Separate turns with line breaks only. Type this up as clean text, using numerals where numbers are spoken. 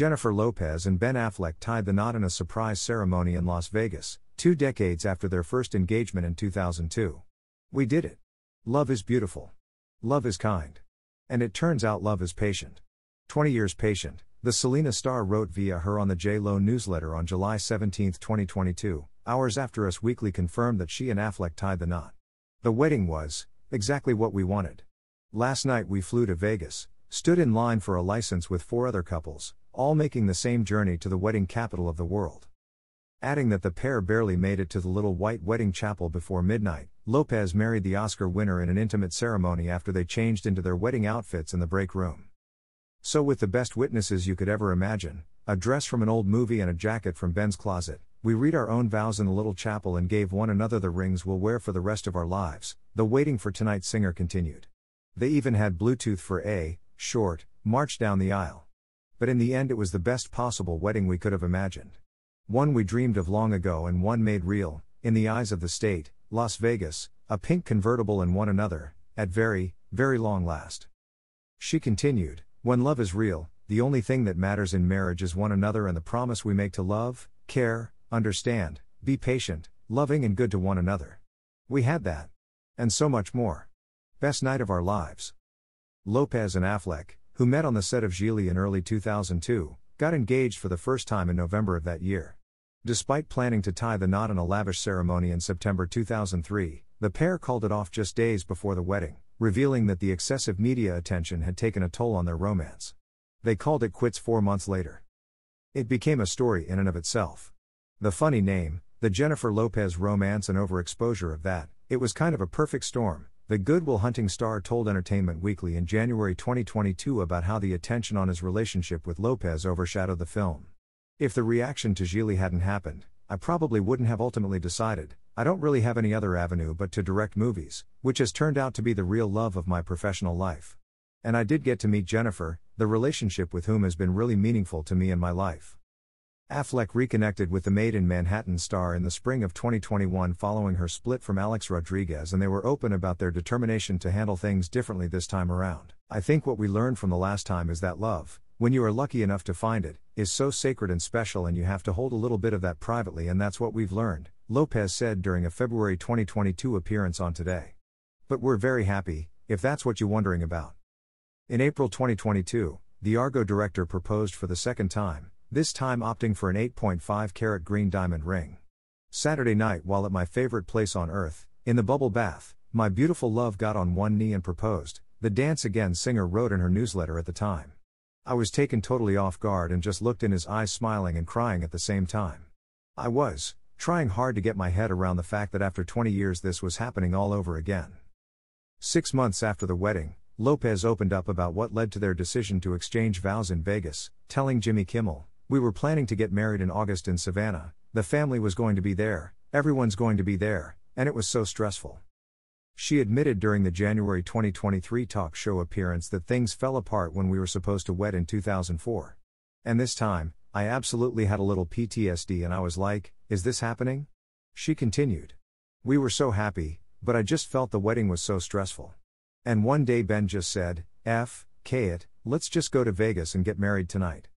Jennifer Lopez and Ben Affleck tied the knot in a surprise ceremony in Las Vegas, 2 decades after their first engagement in 2002. We did it. Love is beautiful. Love is kind. And it turns out love is patient. 20 years patient, the Selena star wrote via her On the J.Lo newsletter on July 17, 2022, hours after Us Weekly confirmed that she and Affleck tied the knot. The wedding was exactly what we wanted. Last night we flew to Vegas, stood in line for a license with 4 other couples, all making the same journey to the wedding capital of the world. Adding that the pair barely made it to the little white wedding chapel before midnight, Lopez married the Oscar winner in an intimate ceremony after they changed into their wedding outfits in the break room. So with the best witnesses you could ever imagine, a dress from an old movie and a jacket from Ben's closet, we read our own vows in the little chapel and gave one another the rings we'll wear for the rest of our lives, the Waiting for Tonight singer continued. They even had Bluetooth for a short march down the aisle. But in the end it was the best possible wedding we could have imagined. One we dreamed of long ago and one made real, in the eyes of the state, Las Vegas, a pink convertible and one another, at very, very long last. She continued, when love is real, the only thing that matters in marriage is one another and the promise we make to love, care, understand, be patient, loving and good to one another. We had that. And so much more. Best night of our lives. Lopez and Affleck, who met on the set of Gigli in early 2002, got engaged for the first time in November of that year. Despite planning to tie the knot in a lavish ceremony in September 2003, the pair called it off just days before the wedding, revealing that the excessive media attention had taken a toll on their romance. They called it quits 4 months later. It became a story in and of itself. The funny name, the Jennifer Lopez romance and overexposure of that, it was kind of a perfect storm, the Good Will Hunting star told Entertainment Weekly in January 2022 about how the attention on his relationship with Lopez overshadowed the film. If the reaction to Gigli hadn't happened, I probably wouldn't have ultimately decided, I don't really have any other avenue but to direct movies, which has turned out to be the real love of my professional life. And I did get to meet Jennifer, the relationship with whom has been really meaningful to me in my life. Affleck reconnected with the Made in Manhattan star in the spring of 2021 following her split from Alex Rodriguez, and they were open about their determination to handle things differently this time around. I think what we learned from the last time is that love, when you are lucky enough to find it, is so sacred and special and you have to hold a little bit of that privately, and that's what we've learned, Lopez said during a February 2022 appearance on Today. But we're very happy, if that's what you're wondering about. In April 2022, the Argo director proposed for the second time, this time opting for an 8.5-carat green diamond ring. Saturday night, while at my favorite place on earth, in the bubble bath, my beautiful love got on one knee and proposed, the Dance Again singer wrote in her newsletter at the time. I was taken totally off guard and just looked in his eyes, smiling and crying at the same time. I was trying hard to get my head around the fact that after 20 years this was happening all over again. 6 months after the wedding, Lopez opened up about what led to their decision to exchange vows in Vegas, telling Jimmy Kimmel, "We were planning to get married in August in Savannah, the family was going to be there, everyone's going to be there, and it was so stressful." She admitted during the January 2023 talk show appearance that things fell apart when we were supposed to wed in 2004. "And this time, I absolutely had a little PTSD and I was like, is this happening?" She continued. "We were so happy, but I just felt the wedding was so stressful. And one day Ben just said, F, K it, let's just go to Vegas and get married tonight."